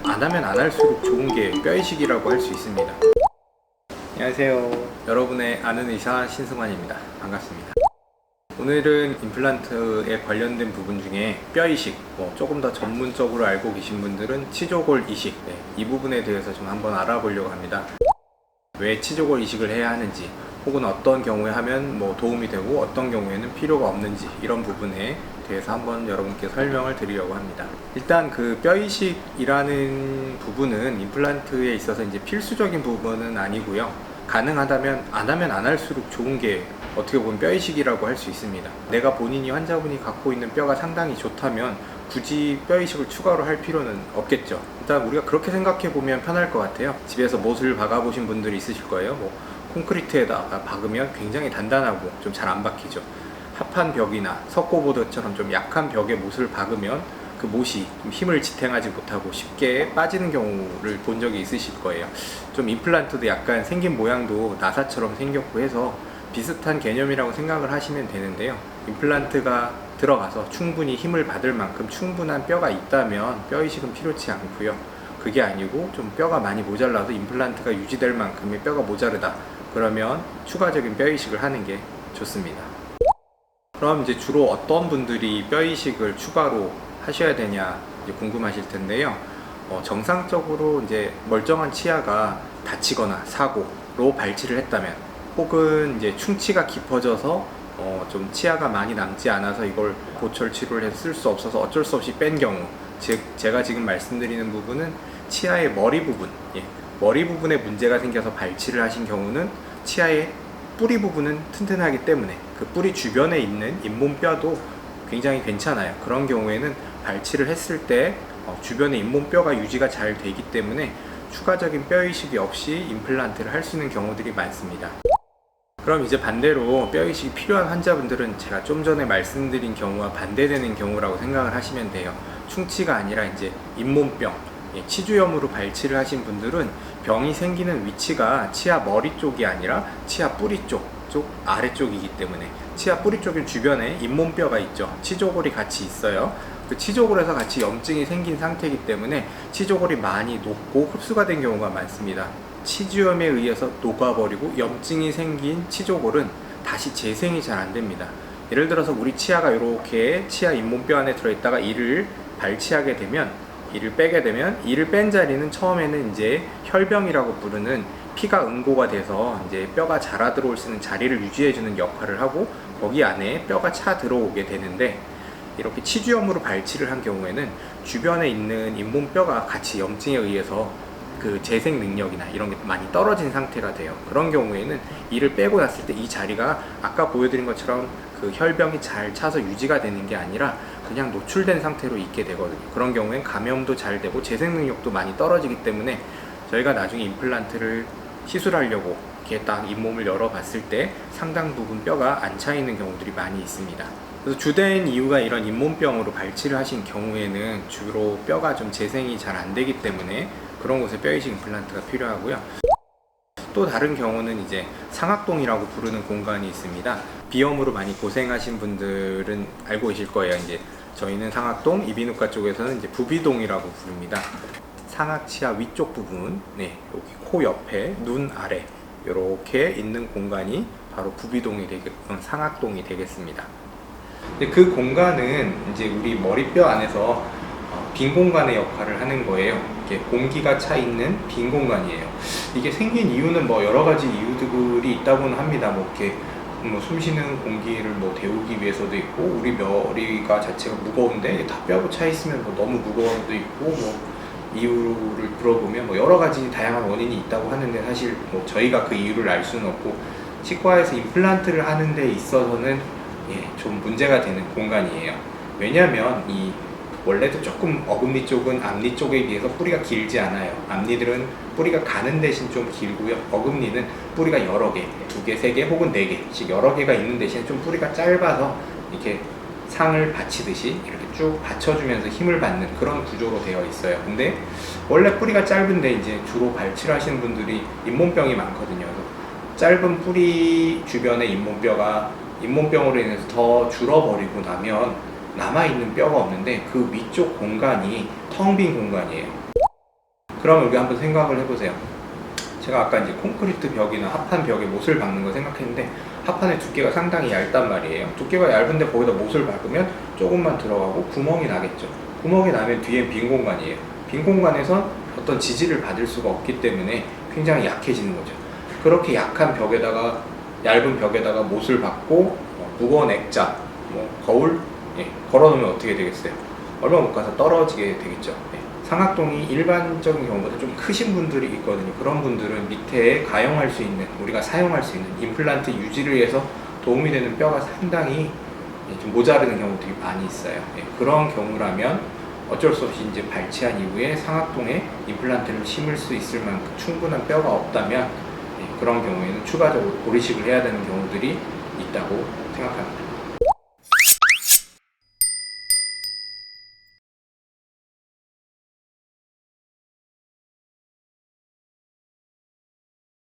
안 하면 안 할수록 좋은 게 뼈이식이라고 할 수 있습니다. 안녕하세요. 여러분의 아는 의사 신승환입니다. 반갑습니다. 오늘은 임플란트에 관련된 부분 중에 뼈이식, 조금 더 전문적으로 알고 계신 분들은 치조골 이식, 이 부분에 대해서 좀 한번 알아보려고 합니다. 왜 치조골 이식을 해야 하는지, 혹은 어떤 경우에 하면 도움이 되고 어떤 경우에는 필요가 없는지, 이런 부분에 대해서 한번 여러분께 설명을 드리려고 합니다. 일단 그 뼈이식이라는 부분은 임플란트에 있어서 이제 필수적인 부분은 아니고요. 가능하다면 안 하면 안 할수록 좋은 게 어떻게 보면 뼈이식이라고 할 수 있습니다. 내가 본인이 환자분이 갖고 있는 뼈가 상당히 좋다면 굳이 뼈이식을 추가로 할 필요는 없겠죠. 일단 우리가 그렇게 생각해 보면 편할 것 같아요. 집에서 못을 박아 보신 분들이 있으실 거예요. 콘크리트에다가 박으면 굉장히 단단하고 좀 잘 안 박히죠. 합한 벽이나 석고보드처럼 좀 약한 벽에 못을 박으면 그 못이 좀 힘을 지탱하지 못하고 쉽게 빠지는 경우를 본 적이 있으실 거예요. 좀 임플란트도 약간 생긴 모양도 나사처럼 생겼고 해서 비슷한 개념이라고 생각을 하시면 되는데요. 임플란트가 들어가서 충분히 힘을 받을 만큼 충분한 뼈가 있다면 뼈이식은 필요치 않고요. 그게 아니고 좀 뼈가 많이 모자라도 임플란트가 유지될 만큼의 뼈가 모자르다, 그러면 추가적인 뼈이식을 하는 게 좋습니다. 그럼 이제 주로 어떤 분들이 뼈이식을 추가로 하셔야 되냐 궁금하실 텐데요. 정상적으로 이제 멀쩡한 치아가 다치거나 사고로 발치를 했다면, 혹은 이제 충치가 깊어져서 좀 치아가 많이 남지 않아서 이걸 보철 치료를 해서 쓸 수 없어서 어쩔 수 없이 뺀 경우, 즉 제가 지금 말씀드리는 부분은 치아의 머리 부분, 머리 부분에 문제가 생겨서 발치를 하신 경우는 치아의 뿌리 부분은 튼튼하기 때문에 그 뿌리 주변에 있는 잇몸뼈도 굉장히 괜찮아요. 그런 경우에는 발치를 했을 때 주변의 잇몸뼈가 유지가 잘 되기 때문에 추가적인 뼈이식이 없이 임플란트를 할 수 있는 경우들이 많습니다. 그럼 이제 반대로 뼈이식이 필요한 환자분들은 제가 좀 전에 말씀드린 경우와 반대되는 경우라고 생각을 하시면 돼요. 충치가 아니라 이제 잇몸병, 치주염으로 발치를 하신 분들은 병이 생기는 위치가 치아 머리 쪽이 아니라 치아 뿌리 쪽 아래쪽이기 때문에 치아 뿌리 쪽 주변에 잇몸뼈가 있죠. 치조골이 같이 있어요. 그 치조골에서 같이 염증이 생긴 상태이기 때문에 치조골이 많이 녹고 흡수가 된 경우가 많습니다. 치주염에 의해서 녹아버리고 염증이 생긴 치조골은 다시 재생이 잘 안 됩니다. 예를 들어서 우리 치아가 이렇게 치아 잇몸뼈 안에 들어있다가 이를 발치하게 되면, 이를 빼게 되면, 이를 뺀 자리는 처음에는 이제 혈병이라고 부르는 피가 응고가 돼서 이제 뼈가 자라 들어올 수 있는 자리를 유지해주는 역할을 하고 거기 안에 뼈가 차 들어오게 되는데, 이렇게 치주염으로 발치를 한 경우에는 주변에 있는 잇몸뼈가 같이 염증에 의해서 그 재생 능력이나 이런 게 많이 떨어진 상태가 돼요. 그런 경우에는 이를 빼고 났을 때 이 자리가 아까 보여드린 것처럼 그 혈병이 잘 차서 유지가 되는 게 아니라 그냥 노출된 상태로 있게 되거든요. 그런 경우엔 감염도 잘 되고 재생 능력도 많이 떨어지기 때문에 저희가 나중에 임플란트를 시술하려고 이렇게 딱 잇몸을 열어봤을 때 상당 부분 뼈가 안 차 있는 경우들이 많이 있습니다. 그래서 주된 이유가 이런 잇몸병으로 발치를 하신 경우에는 주로 뼈가 좀 재생이 잘 안 되기 때문에 그런 곳에 뼈이식 임플란트가 필요하고요. 또 다른 경우는 이제 상악동이라고 부르는 공간이 있습니다. 비염으로 많이 고생하신 분들은 알고 계실 거예요. 이제 저희는 상악동, 이비인후과 쪽에서는 이제 부비동이라고 부릅니다. 상악치아 위쪽 부분, 여기 코 옆에, 눈 아래 이렇게 있는 공간이 바로 부비동이 상악동이 되겠습니다. 근데 그 공간은 이제 우리 머리뼈 안에서 빈 공간의 역할을 하는 거예요. 이렇게 공기가 차 있는 빈 공간이에요. 이게 생긴 이유는 여러 가지 이유들이 있다고는 합니다. 이렇게 숨 쉬는 공기를 데우기 위해서도 있고, 우리 머리가 자체가 무거운데 다 뼈가 차 있으면 너무 무거운 것도 있고, 이유를 물어보면 여러 가지 다양한 원인이 있다고 하는데, 사실 저희가 그 이유를 알 수는 없고, 치과에서 임플란트를 하는 데 있어서는 좀 문제가 되는 공간이에요. 왜냐하면 원래도 조금 어금니 쪽은 앞니 쪽에 비해서 뿌리가 길지 않아요. 앞니들은 뿌리가 가는 대신 좀 길고요. 어금니는 뿌리가 여러 개, 2개, 3개 혹은 4개씩 여러 개가 있는 대신 좀 뿌리가 짧아서 이렇게 상을 받치듯이 이렇게 쭉 받쳐주면서 힘을 받는 그런 구조로 되어 있어요. 근데 원래 뿌리가 짧은데 이제 주로 발치를 하시는 분들이 잇몸병이 많거든요. 짧은 뿌리 주변의 잇몸뼈가 잇몸병으로 인해서 더 줄어버리고 나면 남아있는 뼈가 없는데 그 위쪽 공간이 텅 빈 공간이에요. 그러면 우리 한번 생각을 해보세요. 제가 아까 이제 콘크리트 벽이나 합판 벽에 못을 박는 거 생각했는데, 합판의 두께가 상당히 얇단 말이에요. 두께가 얇은데 거기다 못을 박으면 조금만 들어가고 구멍이 나겠죠. 구멍이 나면 뒤엔 빈 공간이에요. 빈 공간에선 어떤 지지를 받을 수가 없기 때문에 굉장히 약해지는 거죠. 그렇게 약한 벽에다가, 얇은 벽에다가 못을 박고 무거운 액자, 거울 걸어놓으면 어떻게 되겠어요? 얼마 못 가서 떨어지게 되겠죠. 상악동이 일반적인 경우보다 좀 크신 분들이 있거든요. 그런 분들은 밑에 가용할 수 있는, 우리가 사용할 수 있는 임플란트 유지를 위해서 도움이 되는 뼈가 상당히 좀 모자르는 경우들이 많이 있어요. 그런 경우라면 어쩔 수 없이 이제 발치한 이후에 상악동에 임플란트를 심을 수 있을 만큼 충분한 뼈가 없다면, 그런 경우에는 추가적으로 고리식을 해야 되는 경우들이 있다고 생각합니다.